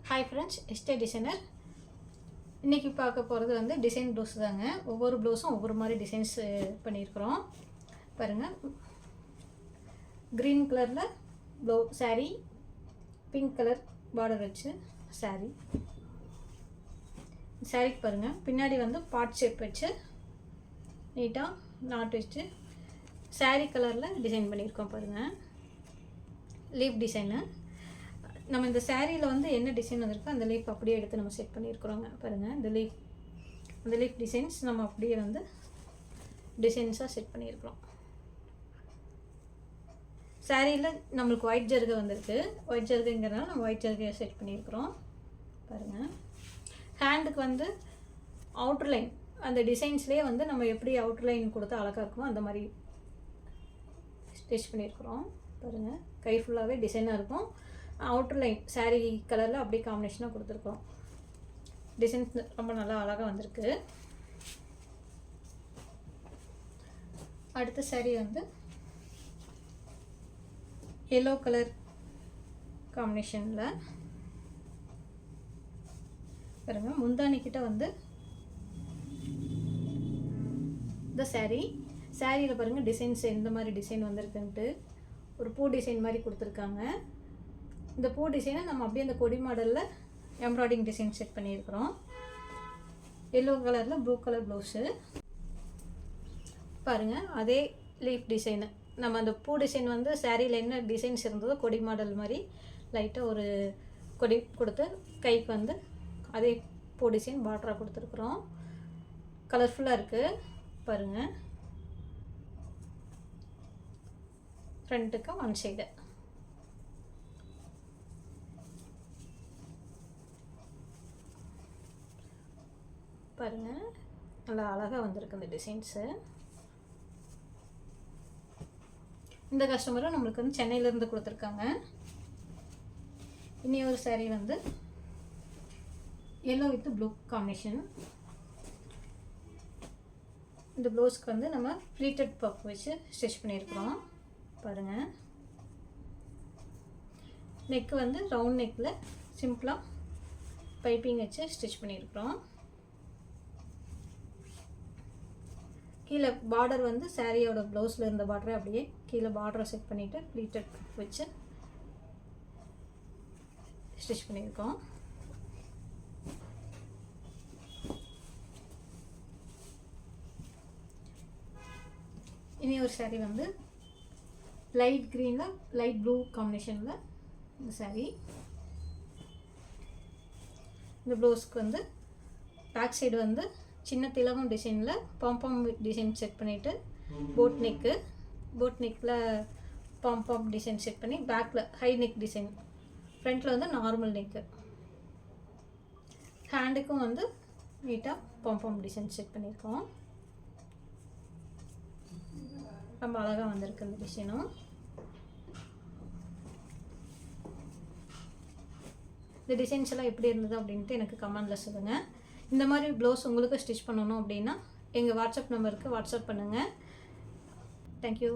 Hi friends, yesterday designer. இன்றைக்கி பார்க்க போகிறது வந்து டிசைன் ப்ளவுஸ் தாங்க. ஒவ்வொரு ப்ளவுஸும் ஒவ்வொரு மாதிரி டிசைன்ஸ் பண்ணியிருக்கிறோம். பாருங்கள், க்ரீன் கலரில் சாரீ, பிங்க் கலர் பார்டர் வச்சு சாரீக்கு பாருங்கள், பின்னாடி வந்து பாட் ஷேப் வச்சு நீட்டாக நாட் வச்சு சாரீ கலரில் டிசைன் பண்ணியிருக்கோம். பாருங்கள், லீஃப் டிசைனு. நம்ம இந்த சாரியில் வந்து என்ன டிசைன் வந்திருக்கோ அந்த லீஃப் அப்படியே எடுத்து நம்ம செட் பண்ணியிருக்கிறோங்க. பாருங்கள், இந்த லீஃப் டிசைன்ஸ் நம்ம அப்படியே வந்து டிசைன்ஸாக செட் பண்ணியிருக்கிறோம். சாரியில் நம்மளுக்கு ஒயிட் ஜர்கை வந்திருக்கு. ஒயிட் ஜர்கைங்கிறதுனால நம்ம ஒயிட் ஜர்கையை செட் பண்ணியிருக்கிறோம். பாருங்கள், ஹேண்டுக்கு வந்து அவுட்டர் லைன், அந்த டிசைன்ஸ்லேயே வந்து நம்ம எப்படி அவுட்டர் லைன் கொடுத்தா அழகாக இருக்குமோ அந்த மாதிரி ஸ்டிச் பண்ணியிருக்கிறோம். பாருங்கள், கை ஃபுல்லாகவே டிசைனாக இருக்கும். அவுட்டர் லைன் சாரீ கலரில் அப்படியே காம்பினேஷனாக கொடுத்துருக்கோம். டிசைன்ஸ் ரொம்ப நல்லா அழகாக வந்திருக்கு. அடுத்த சாரீ வந்து எல்லோ கலர் காம்பினேஷனில் பாருங்க, முந்தானிக்கிட்ட வந்து இந்த சாரியில் பாருங்கள் டிசைன்ஸ் எந்த மாதிரி டிசைன் வந்திருக்குன்ட்டு ஒரு பூ டிசைன் மாதிரி கொடுத்துருக்காங்க. இந்த பூ டிசைனை நம்ம அப்படியே அந்த கொடி மாடலில் எம்ப்ராய்டிங் டிசைன் செட் பண்ணியிருக்கிறோம். எல்லோ கலரில் ப்ளூ கலர் ப்ளவுஸு. பாருங்கள், அதே லீஃப் டிசைனு. நம்ம அந்த பூ டிசைன் வந்து சாரியில் என்ன டிசைன்ஸ் இருந்ததோ கொடி மாடல் மாதிரி லைட்டாக ஒரு கொடி கொடுத்து கைக்கு வந்து அதே பூ டிசைன் பார்டராக கொடுத்துருக்குறோம். கலர்ஃபுல்லாக இருக்குது. பாருங்கள், ஃப்ரண்ட்டுக்கு ஒன் சைடு. பாருங்கள், நல்லா அழகாக வந்திருக்கு இந்த டிசைன்ஸு. இந்த கஸ்டமரும் நம்மளுக்கு வந்து சென்னையிலேருந்து கொடுத்துருக்காங்க. இனி ஒரு சாரீ வந்து எல்லோ வித் ப்ளூ காம்பினேஷன். இந்த ப்ளவுஸ்க்கு வந்து நம்ம ப்ளீட்டட் பஃப் வச்சு ஸ்டிச் பண்ணியிருக்கிறோம். பாருங்கள், நெக்கு வந்து ரவுண்ட் நெக்கில் சிம்பிளாக பைப்பிங் வச்சு ஸ்டிச் பண்ணியிருக்கிறோம். கீழே பார்டர் வந்து சாரியோட ப்ளவுஸில் இருந்த பார்டரை அப்படியே கீழே பார்டரை செட் பண்ணிவிட்டு ப்ளீட்டட் வச்சு ஸ்டிச் பண்ணியிருக்கோம். இனி ஒரு சாரீ வந்து லைட் க்ரீனில் லைட் ப்ளூ காம்பினேஷனில் இந்த சாரீ. இந்த ப்ளவுஸ்க்கு வந்து பேக் சைடு வந்து சின்ன திலகம் டிசைனில் பாம்பாம் டிசைன் செட் பண்ணிவிட்டு போட் நெக்கில் பாம்பாம் டிசைன் செட் பண்ணி பேக்கில் ஹை நெக் டிசைன், ஃப்ரண்ட்டில் வந்து நார்மல் நெக்கு. ஹேண்டுக்கும் வந்து நீட்டாக பாம்பாம் டிசைன் செட் பண்ணியிருக்கோம். ரொம்ப அழகாக வந்திருக்கு இந்த டிசைனும். இந்த டிசைன்ஸ் எல்லாம் எப்படி இருந்தது அப்படின்ட்டு எனக்கு கமெண்டில் சொல்லுங்கள். இந்த மாதிரி ப்ளவுஸ் உங்களுக்கு ஸ்டிச் பண்ணணும் அப்படின்னா எங்கள் வாட்ஸ்அப் நம்பருக்கு வாட்ஸ்அப் பண்ணுங்கள். தேங்க்யூ.